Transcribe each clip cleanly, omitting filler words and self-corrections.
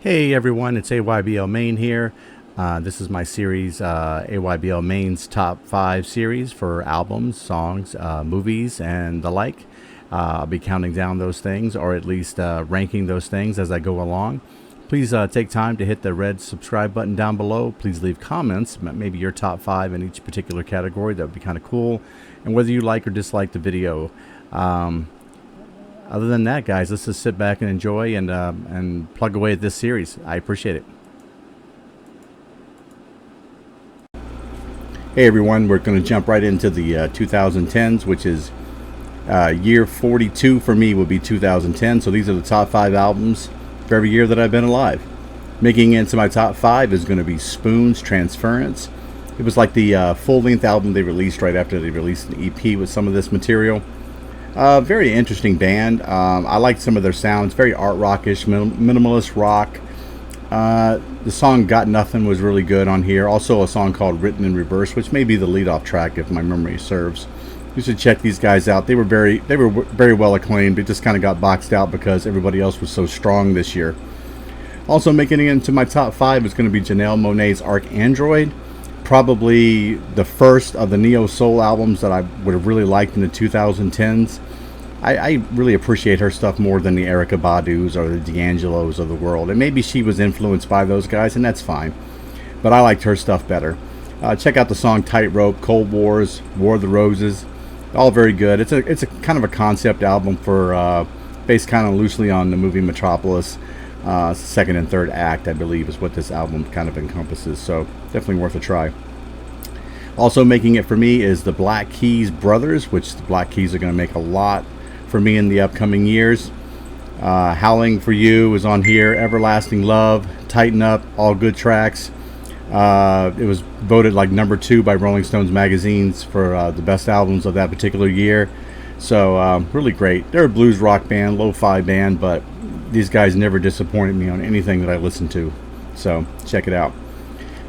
Hey everyone, it's AYBL Main here. This is my series, AYBL Main's Top 5 series for albums, songs, movies, and the like. I'll be counting down those things, or at least ranking those things as I go along. Please take time to hit the red subscribe button down below. Please leave comments, maybe your top 5 in each particular category. That would be kind of cool. And whether you like or dislike the video. Other than that, guys, let's just sit back and enjoy and plug away at this series. I appreciate it. Hey everyone, we're going to jump right into the 2010s, which is year 42 for me will be 2010. So these are the top 5 albums for every year that I've been alive. Making into my top 5 is going to be Spoon's Transference. It was like the full-length album they released right after they released an EP with some of this material. Very interesting band. I liked some of their sounds. Very art rockish, minimalist rock. The song Got Nothing was really good on here. Also a song called Written in Reverse, which may be the lead-off track if my memory serves. You should check these guys out. They were very well acclaimed. It just kind of got boxed out because everybody else was so strong this year. Also making it into my top 5 is going to be Janelle Monae's Archandroid. Probably the first of the neo soul albums that I would have really liked in the 2010s. I really appreciate her stuff more than the Erykah Badu's or the D'Angelo's of the world, and maybe she was influenced by those guys, and that's fine, but I liked her stuff better. Check out the song Tightrope, Cold Wars, War of the Roses, all very good. It's a kind of a concept album for based kind of loosely on the movie Metropolis. Second and third act, I believe, is what this album kind of encompasses, so definitely worth a try. Also making it for me is the Black Keys Brothers, which the Black Keys are going to make a lot for me in the upcoming years. Howling for You is on here, Everlasting Love, Tighten Up, all good tracks. It was voted like number 2 by Rolling Stones magazines for the best albums of that particular year, so really great. They're a blues rock band, lo-fi band, but these guys never disappointed me on anything that I listened to, so check it out.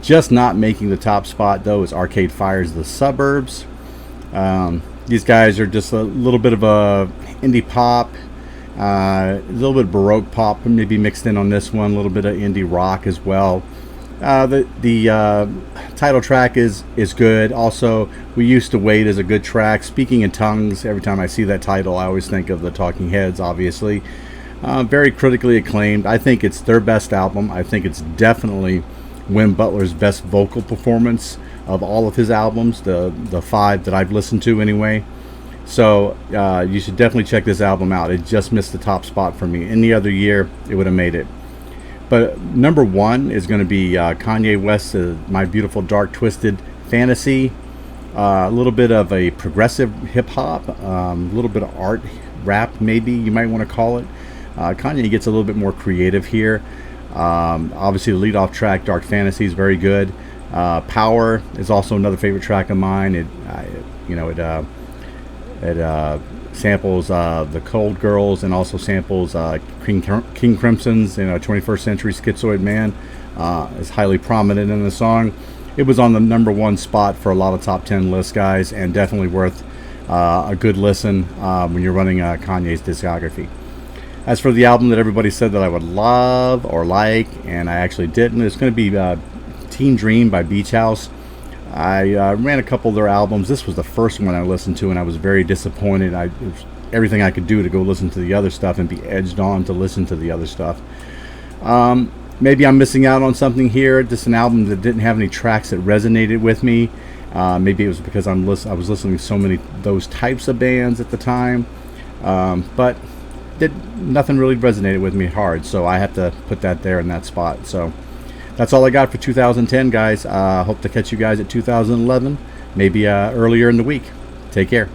Just not making the top spot though is Arcade Fire's The Suburbs. These guys are just a little bit of a indie pop, a little bit of baroque pop maybe mixed in on this one, a little bit of indie rock as well. The title track is good. Also, We Used to Wait is a good track. Speaking in Tongues, every time I see that title I always think of the Talking Heads, obviously. Very critically acclaimed. I think it's their best album. I think it's definitely Win Butler's best vocal performance of all of his albums, the 5 that I've listened to anyway. So you should definitely check this album out. It just missed the top spot for me. Any other year, it would have made it. But number 1 is going to be Kanye West's My Beautiful Dark Twisted Fantasy. A little bit of a progressive hip-hop, a little bit of art rap, maybe you might want to call it. Kanye gets a little bit more creative here. Obviously the lead-off track, Dark Fantasy, is very good. Power is also another favorite track of mine. It samples the Cold Girls and also samples King Crimson's 21st Century Schizoid Man. Is highly prominent in the song. It was on the number 1 spot for a lot of top 10 lists, guys, and definitely worth a good listen when you're running Kanye's discography. As for the album that everybody said that I would love or like, and I actually didn't, it's going to be Teen Dream by Beach House. I ran a couple of their albums. This was the first one I listened to, and I was very disappointed. It was everything I could do to go listen to the other stuff and be edged on to listen to the other stuff. Maybe I'm missing out on something here. Just an album that didn't have any tracks that resonated with me. Maybe it was because I was listening to so many those types of bands at the time. But nothing really resonated with me hard, so I have to put that there in that spot. So that's all I got for 2010, guys. Hope to catch you guys at 2011, maybe earlier in the week. Take care.